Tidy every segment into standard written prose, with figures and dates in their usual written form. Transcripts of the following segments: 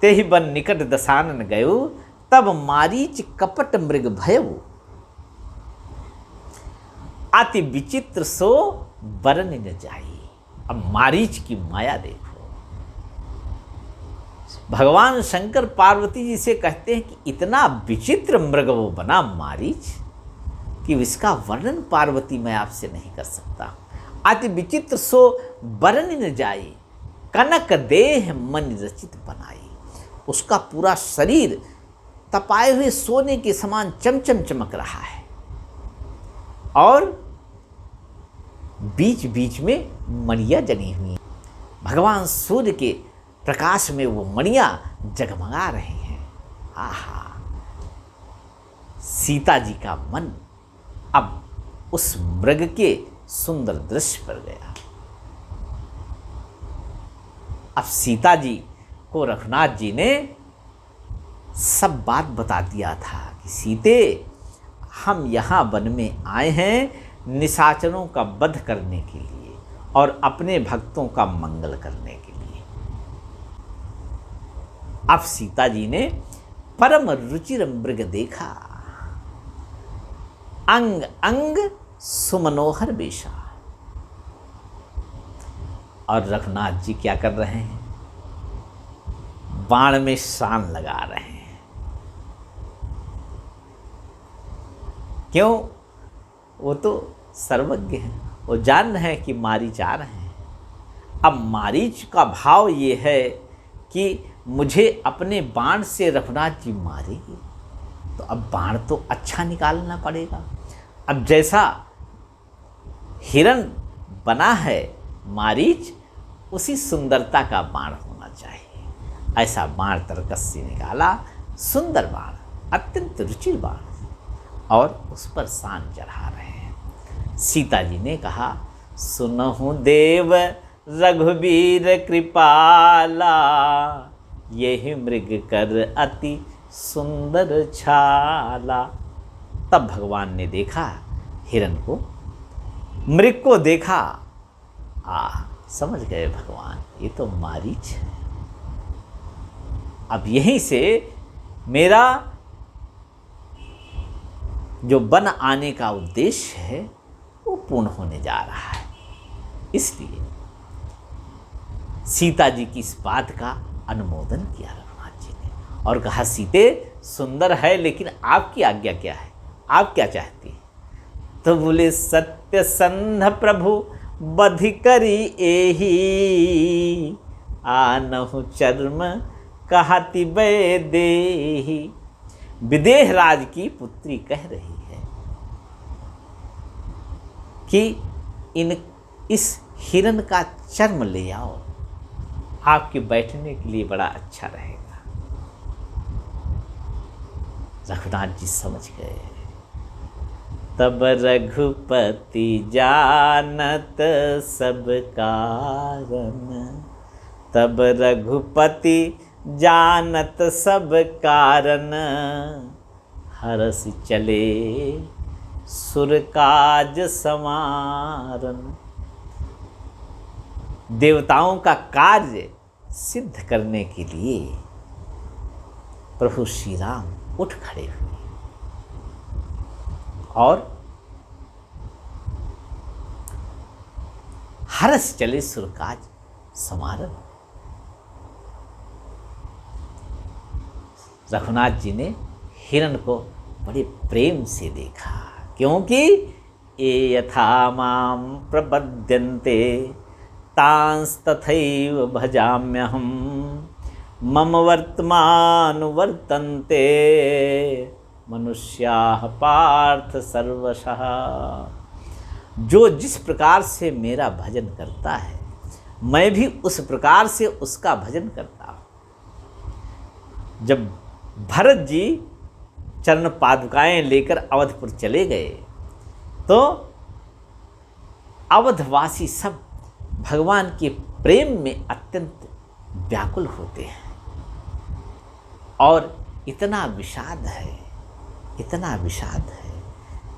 तेहि बन निकट दसानन गयो, तब मारीच कपट मृग भयउ, अति विचित्र सो बरन न जाई। अब मारीच की माया देखो, भगवान शंकर पार्वती जी से कहते हैं कि इतना विचित्र मृग वो बना मारीच कि इसका वर्णन पार्वती मैं आपसे नहीं कर सकता। अति विचित्र सो बरन न जाई, कनक देह मन रचित बनाई। उसका पूरा शरीर तपाए हुए सोने के समान चमचम चमक रहा है और बीच बीच में मणियाँ जगी हुई। भगवान सूर्य के प्रकाश में वो मणियाँ जगमगा रही हैं। आहा, सीता जी का मन अब उस मृग के सुंदर दृश्य पर गया। अब सीता जी को रघुनाथ जी ने सब बात बता दिया था कि सीते, हम यहाँ वन में आए हैं निशाचरों का वध करने के लिए और अपने भक्तों का मंगल करने के लिए। अब सीता जी ने परम रुचिर मृग देखा, अंग अंग सुमनोहर बेशा। और रघुनाथ जी क्या कर रहे हैं? बाण में शान लगा रहे हैं। क्यों? वो तो सर्वज्ञ हैं, वो जान रहे हैं कि मारीच आ रहे हैं। अब मारीच का भाव ये है कि मुझे अपने बाण से रघुनाथ जी मारेगी, तो अब बाण तो अच्छा निकालना पड़ेगा। अब जैसा हिरण बना है मारीच, उसी सुंदरता का बाण होना चाहिए। ऐसा बाण तरकस से निकाला, सुंदर बाण, अत्यंत रुचिर बाण, और उस पर शान चढ़ा रहे हैं। सीता जी ने कहा, सुनहु देव रघुबीर कृपाला, यही मृग कर अति सुंदर छाला। तब भगवान ने देखा हिरण को, मृग को देखा, समझ गए भगवान ये तो मारीच है। अब यहीं से मेरा जो वन आने का उद्देश्य है वो पूर्ण होने जा रहा है। इसलिए सीता जी की इस बात का अनुमोदन किया रघुनाथ जी ने और कहा, सीते सुंदर है, लेकिन आपकी आज्ञा क्या है, आप क्या चाहती हैं? तो बोले, सत्य संध प्रभु बधि करी एही, आनहु चर्म कहति बै देही। विदेह राज की पुत्री कह रही है कि इस हिरण का चर्म ले आओ, आपके बैठने के लिए बड़ा अच्छा रहेगा। रघुनाथ जी समझ गए। तब रघुपति जानत सब कारण, तब रघुपति जानत सब कारण, हरस चले सुर काज समारन। देवताओं का कार्य सिद्ध करने के लिए प्रभु श्री राम उठ खड़े हुए और हरस चले सुरकाज समारन। रघुनाथ जी ने हिरण को बड़े प्रेम से देखा, क्योंकि ये यथा माम प्रपद्यन्ते तांस तथैव भजाम्यहम्, मम वर्तमान वर्तन्ते मनुष्याः पार्थ सर्वशः। जो जिस प्रकार से मेरा भजन करता है, मैं भी उस प्रकार से उसका भजन करता हूँ। जब भरत जी चरण पादुकाएं लेकर अवधपुर चले गए तो अवधवासी सब भगवान के प्रेम में अत्यंत व्याकुल होते हैं और इतना विषाद है, इतना विषाद है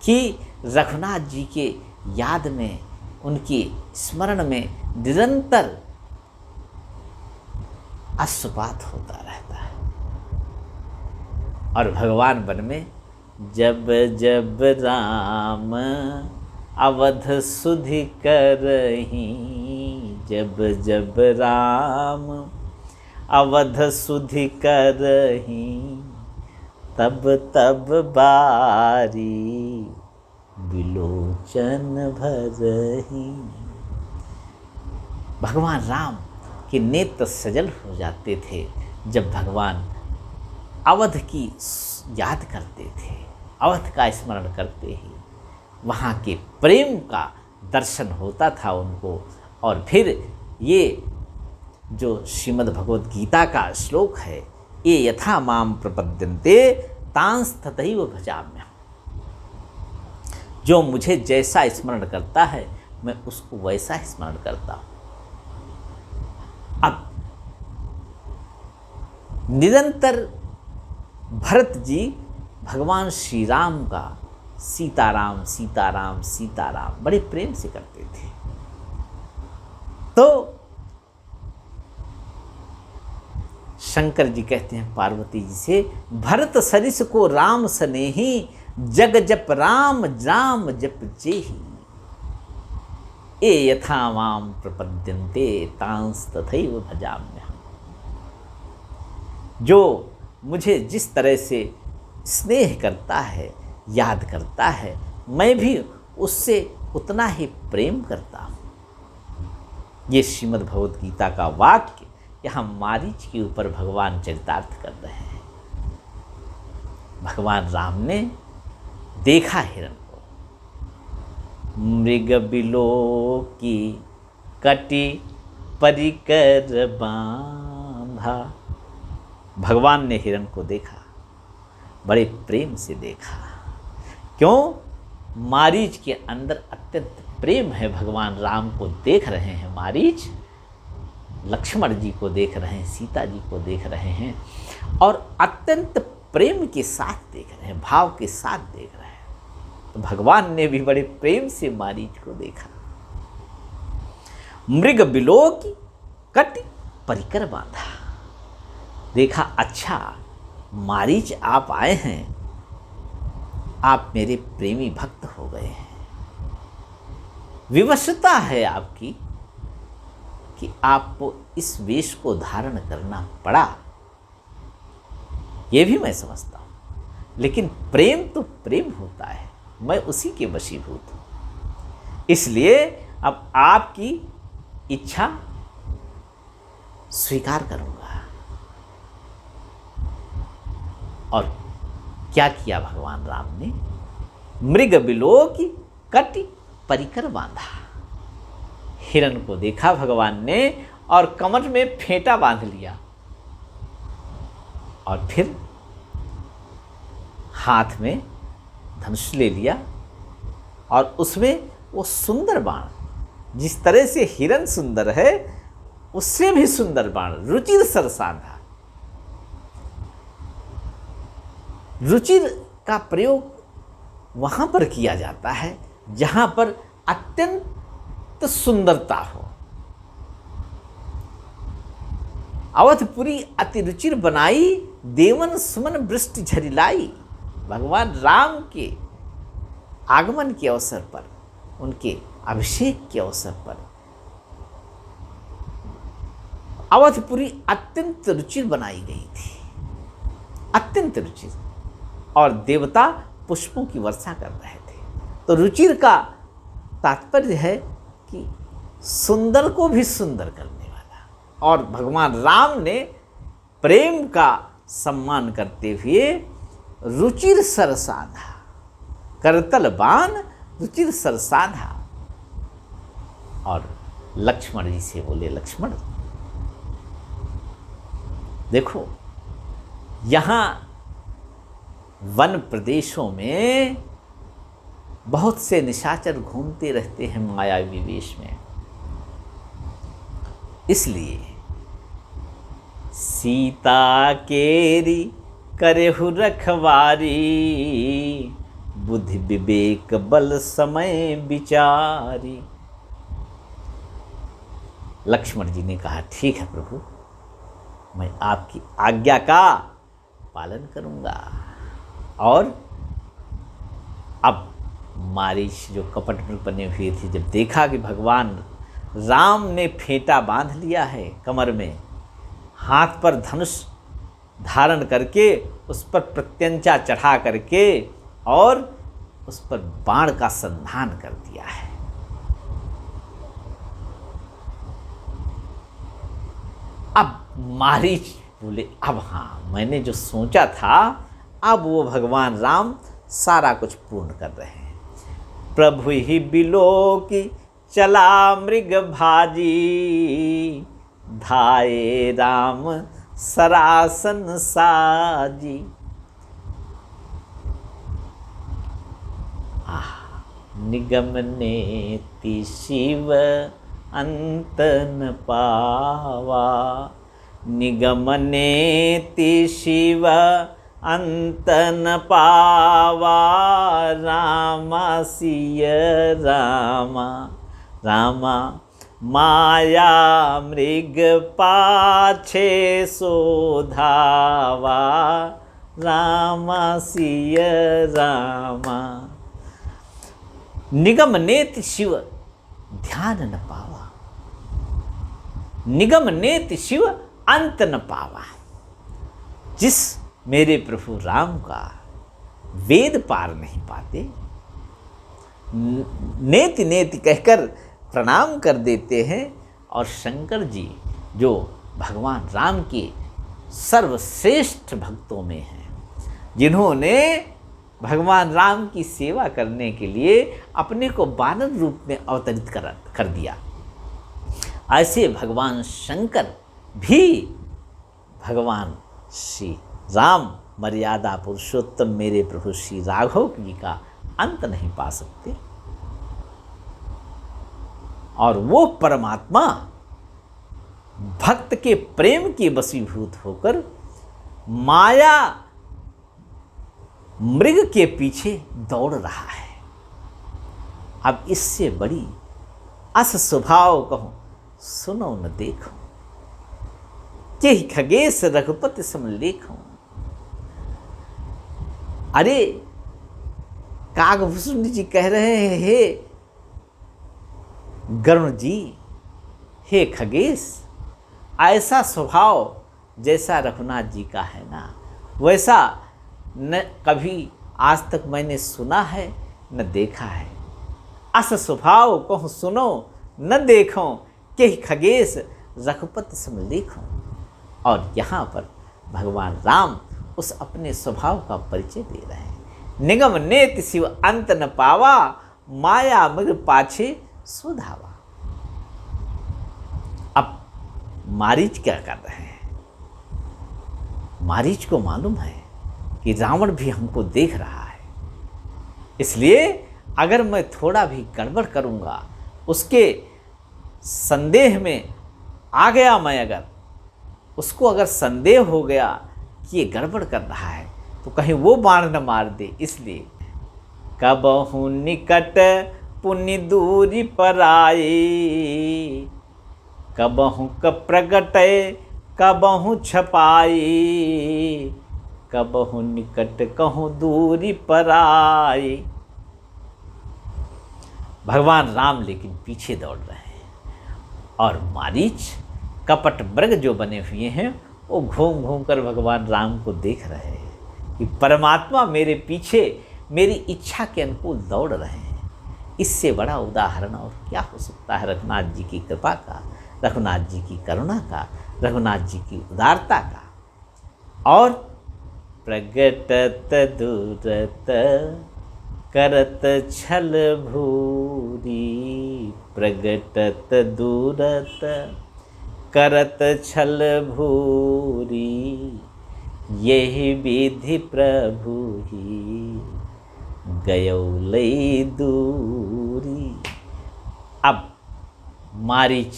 कि रघुनाथ जी के याद में, उनके स्मरण में निरंतर अश्रुपात होता रहता है। और भगवान वन में जब जब राम अवध सुधि करहीं, जब जब राम अवध सुधि करहीं, तब तब बारी बिलोचन भरहीं। भगवान राम के नेत्र सजल हो जाते थे जब भगवान अवध की याद करते थे, अवध का स्मरण करते ही वहाँ के प्रेम का दर्शन होता था उनको। और फिर ये जो श्रीमद् भगवद गीता का श्लोक है, ये यथा माम प्रपद्यन्ते तांस तथैव भजाम्यहम्, जो मुझे जैसा स्मरण करता है मैं उसको वैसा स्मरण करता हूँ। अब निरंतर भरत जी भगवान श्री राम का सीताराम सीताराम सीताराम बड़े प्रेम से करते थे। तो शंकर जी कहते हैं पार्वती जी से, भरत सरिस को राम सनेही, जग जप राम राम जप जेही, ए यथा माम प्रपद्यन्ते तांस तथैव भजाम्यहम्। जो मुझे जिस तरह से स्नेह करता है, याद करता है, मैं भी उससे उतना ही प्रेम करता हूँ। ये श्रीमद् भगवद गीता का वाक्य यहाँ मारीच के ऊपर भगवान चरितार्थ कर रहे हैं। भगवान राम ने देखा हिरण को, मृग बिलो की कटी परिकर बांधा। भगवान ने हिरण को देखा, बड़े प्रेम से देखा। क्यों? मारीच के अंदर अत्यंत प्रेम है। भगवान राम को देख रहे हैं मारीच, लक्ष्मण जी को देख रहे हैं, सीता जी को देख रहे हैं, और अत्यंत प्रेम के साथ देख रहे हैं, भाव के साथ देख रहे हैं। तो भगवान ने भी बड़े प्रेम से मारीच को देखा। मृग बिलो की कटी परिकर बांधा। देखा, अच्छा मारीच आप आए हैं, आप मेरे प्रेमी भक्त हो गए हैं। विवशता है आपकी कि आपको इस वेश को धारण करना पड़ा, ये भी मैं समझता हूं, लेकिन प्रेम तो प्रेम होता है, मैं उसी के वशीभूत हूं। इसलिए अब आपकी इच्छा स्वीकार करूंगा। और क्या किया भगवान राम ने? मृग बिलो की कटी परिकर बांधा। हिरण को देखा भगवान ने और कमर में फेंटा बांध लिया, और फिर हाथ में धनुष ले लिया, और उसमें वो सुंदर बाण, जिस तरह से हिरण सुंदर है उससे भी सुंदर बाण, रुचिर सरसांधा। रुचिर का प्रयोग वहां पर किया जाता है जहां पर अत्यंत सुंदरता हो। अवधपुरी अति रुचिर बनाई, देवन सुमन वृष्टि झरिलाई। भगवान राम के आगमन के अवसर पर, उनके अभिषेक के अवसर पर अवधपुरी अत्यंत रुचिर बनाई गई थी, अत्यंत रुचिर, और देवता पुष्पों की वर्षा कर रहे थे। तो रुचिर का तात्पर्य है कि सुंदर को भी सुंदर करने वाला। और भगवान राम ने प्रेम का सम्मान करते हुए रुचिर सरसाधा, करतल बाण रुचिर सरसाधा। और लक्ष्मण जी से बोले, लक्ष्मण देखो, यहाँ वन प्रदेशों में बहुत से निशाचर घूमते रहते हैं मायावी वेश में, इसलिए सीता केरी करेहु रखवारी, बुद्धि विवेक बल समय विचारी। लक्ष्मण जी ने कहा, ठीक है प्रभु, मैं आपकी आज्ञा का पालन करूंगा। और अब मारीच जो कपट में बने हुए थे, जब देखा कि भगवान राम ने फेंटा बांध लिया है कमर में, हाथ पर धनुष धारण करके उस पर प्रत्यंचा चढ़ा करके और उस पर बाण का संधान कर दिया है। अब मारीच बोले, अब हाँ, मैंने जो सोचा था अब वो भगवान राम सारा कुछ पूर्ण कर रहे हैं। प्रभु ही बिलोकी चला मृग भाजी, धाये राम सरासन साजी। निगम नेति शिव अंत न पावा, निगम नेति शिव अंत न पावा, रामा सिय रामा रामा, माया मृग पाछे सोधावा, रामा सिय रामा। निगम नेति शिव ध्यान न पावा, निगम नेति शिव अंत न पावा। जिस मेरे प्रभु राम का वेद पार नहीं पाते, नेति नेति कहकर प्रणाम कर देते हैं। और शंकर जी जो भगवान राम के सर्वश्रेष्ठ भक्तों में हैं, जिन्होंने भगवान राम की सेवा करने के लिए अपने को वानर रूप में अवतरित कर दिया, ऐसे भगवान शंकर भी भगवान श्री राम मर्यादा पुरुषोत्तम मेरे प्रभु श्री राघव जी का अंत नहीं पा सकते। और वो परमात्मा भक्त के प्रेम के वशीभूत होकर माया मृग के पीछे दौड़ रहा है। अब इससे बड़ी अस स्वभाव कहूं सुनो न देखो, यही खगेश रघुपति सम लेखो। अरे कागभूषण जी कह रहे हैं, हे गरुण जी, हे खगेश, ऐसा स्वभाव जैसा रघुनाथ जी का है ना, वैसा न कभी आज तक मैंने सुना है न देखा है। अस स्वभाव कहूँ सुनो न देखो, के खगेश रघुपति सम लेखो। और यहाँ पर भगवान राम उस अपने स्वभाव का परिचय दे रहे हैं। निगम नेति शिव अंत न पावा, माया मृग पाछे सुधावा। अब मारीच क्या कर रहे हैं? मारीच को मालूम है कि रावण भी हमको देख रहा है, इसलिए अगर मैं थोड़ा भी गड़बड़ करूंगा, उसके संदेह में आ गया, मैं अगर उसको अगर संदेह हो गया कि ये गड़बड़ कर रहा है तो कहीं वो बाण न मार दे। इसलिए कबहु निकट पुण्य दूरी पर आए, कबहु प्रगटे कबहु छपाए, कबहु निकट कहूँ दूरी पर आए। भगवान राम लेकिन पीछे दौड़ रहे हैं और मारीच कपट मृग जो बने हुए हैं वो घूम घूम कर भगवान राम को देख रहे हैं कि परमात्मा मेरे पीछे मेरी इच्छा के अनुकूल दौड़ रहे हैं। इससे बड़ा उदाहरण और क्या हो सकता है रघुनाथ जी की कृपा का, रघुनाथ जी की करुणा का, रघुनाथ जी की उदारता का। और प्रगटत दूरत करत छल भूरी, प्रगटत दूरत करत छल भूरी, यही विधि प्रभु ही गयो लई दूरी। अब मारीच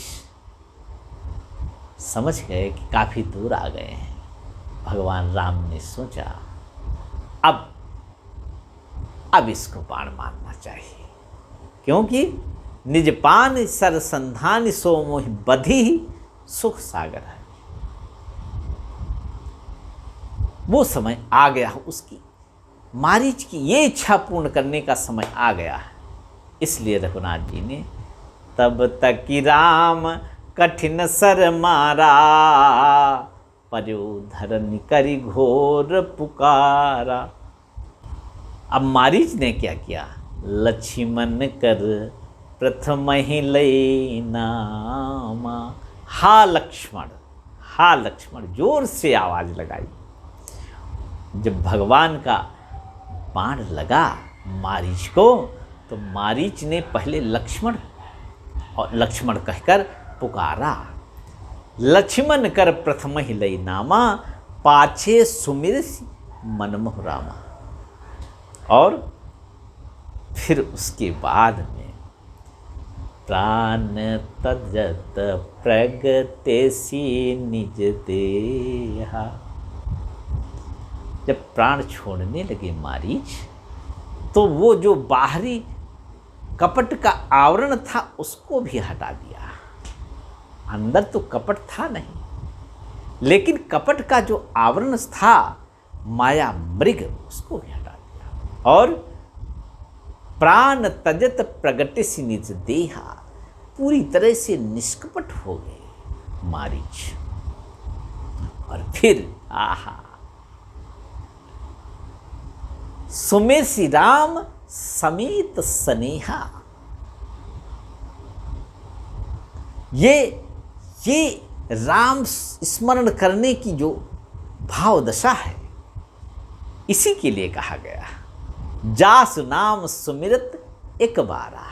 समझ गए कि काफ़ी दूर आ गए हैं। भगवान राम ने सोचा अब इसको बाण मारना चाहिए, क्योंकि निजपान सरसंधान सो मोहि बधी सुख सागर है। वो समय आ गया उसकी मारीच की ये इच्छा पूर्ण करने का समय आ गया है। इसलिए रघुनाथ जी ने तब तक कि राम कठिन सर मारा, पर्यो धरन करि घोर पुकारा। अब मारीच ने क्या किया, लक्ष्मण कर प्रथम ही लय नामा। हा लक्ष्मण, हा लक्ष्मण, जोर से आवाज लगाई। जब भगवान का बाण लगा मारीच को, तो मारीच ने पहले लक्ष्मण और लक्ष्मण कहकर पुकारा। लक्ष्मण कर प्रथम ही लय नामा, पाछे सुमिर मनमोह रामा। और फिर उसके बाद में प्राण तजत प्रगटेसी निज देहा। जब प्राण छोड़ने लगे मारीच, तो वो जो बाहरी कपट का आवरण था उसको भी हटा दिया। अंदर तो कपट था नहीं, लेकिन कपट का जो आवरण था माया मृग, उसको भी हटा दिया। और प्राण तजत प्रगटेसी निज देहा, पूरी तरह से निष्कपट हो गए मारीच। और फिर आहा, सुमेर श्री राम समेत स्नेहा। ये राम स्मरण करने की जो भाव दशा है, इसी के लिए कहा गया, जासु नाम सुमिरत एक बारा,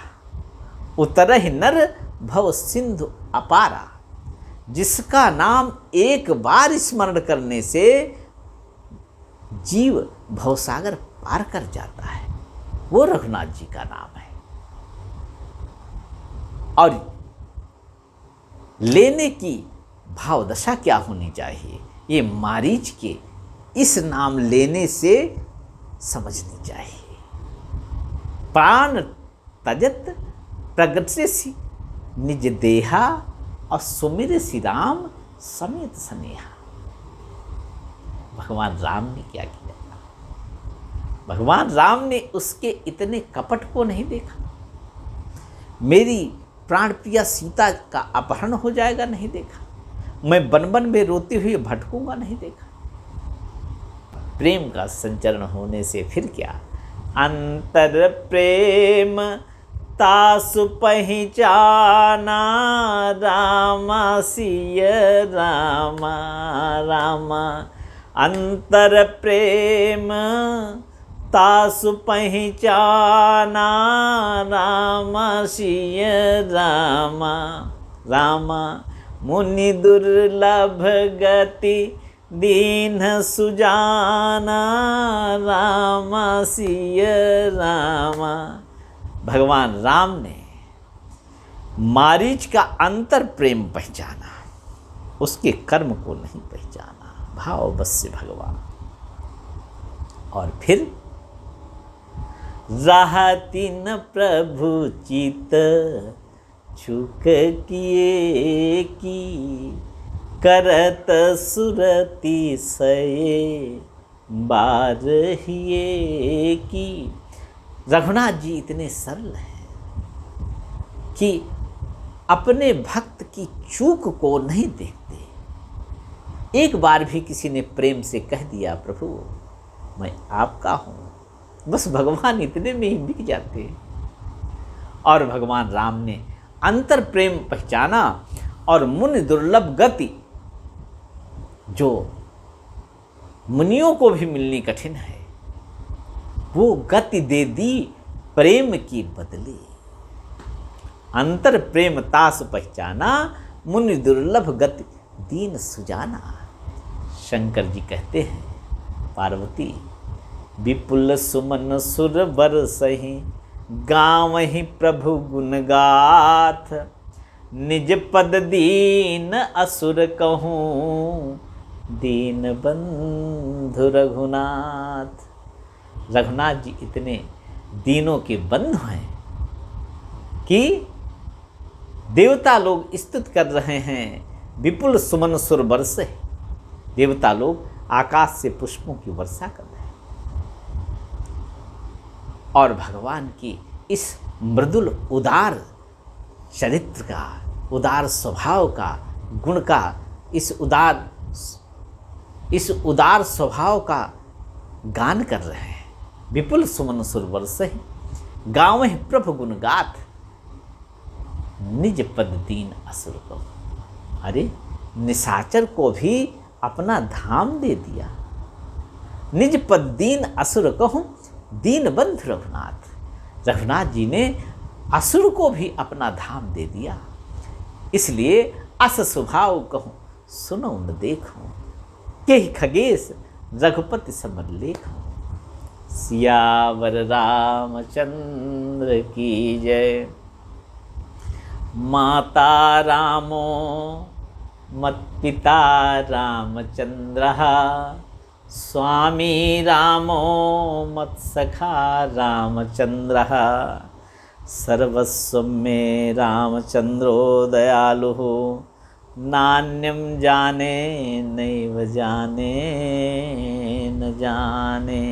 उतरहि नर भव सिंधु अपारा। जिसका नाम एक बार स्मरण करने से जीव भवसागर पार कर जाता है, वो रघुनाथ जी का नाम है। और लेने की भाव दशा क्या होनी चाहिए, ये मारीच के इस नाम लेने से समझनी चाहिए। प्राण तजत प्रगटेसी निज देहा, और सुमिर श्री राम समेत स्नेहा। भगवान राम ने क्या किया? भगवान राम ने उसके इतने कपट को नहीं देखा, मेरी प्राण प्रिया सीता का अपहरण हो जाएगा नहीं देखा, मैं वन वन में रोते हुए भटकूंगा नहीं देखा। प्रेम का संचरण होने से फिर क्या, अंतर प्रेम तासु पहचाना, रामा सिय रामा रामा। अंतर प्रेम तासु पहचाना, रामा सिय रामा रामा। मुनि दुर्लभ गति दीन सुजाना, रामा सिय रामा। भगवान राम ने मारीच का अंतर प्रेम पहचाना, उसके कर्म को नहीं पहचाना, भाव बस से भगवान। और फिर रहती न प्रभु चित चूक किए की, करत सुरति सये बारहिए की। रघुनाथ जी इतने सरल हैं कि अपने भक्त की चूक को नहीं देखते। एक बार भी किसी ने प्रेम से कह दिया प्रभु मैं आपका हूँ, बस भगवान इतने में ही बिक जाते हैं। और भगवान राम ने अंतर प्रेम पहचाना, और मुनि दुर्लभ गति, जो मुनियों को भी मिलनी कठिन है, वो गति दे दी प्रेम की बदले। अंतर प्रेम तास पहचाना, मुनि दुर्लभ गति दीन सुजाना। शंकर जी कहते हैं, पार्वती विपुल सुमन सुर बरसहि, गावहि प्रभु गुण गाथ। निज पद दीन असुर कहूँ, दीन बंधु रघुनाथ। रघुनाथ जी इतने दीनों के बंधु हैं कि देवता लोग स्तुति कर रहे हैं, विपुल सुमन सुर बरसे। देवता लोग आकाश से पुष्पों की वर्षा कर रहे हैं। और भगवान की इस मृदुल उदार चरित्र का, उदार स्वभाव का, गुण का, इस उदार स्वभाव का गान कर रहे हैं। विपुल सुमन सुरवर सही गाँव प्रभु गुण गाथ, निज पद दीन असुर को। अरे निशाचर को भी अपना धाम दे दिया। निज पद दीन असुर कहूँ, दीन बंधु रघुनाथ। रघुनाथ जी ने असुर को भी अपना धाम दे दिया। इसलिए अस स्वभाव कहूँ, सुनो न देखो, के खगेश रघुपति समर लेखो। सियावर रामचंद्र की जय। माता रामो मत पिता रामचंद्र, स्वामी रामो मत सखा रामचंद्र। सर्वस्व में रामचंद्रो दयालु, नान्यम जाने नैव जाने न जाने।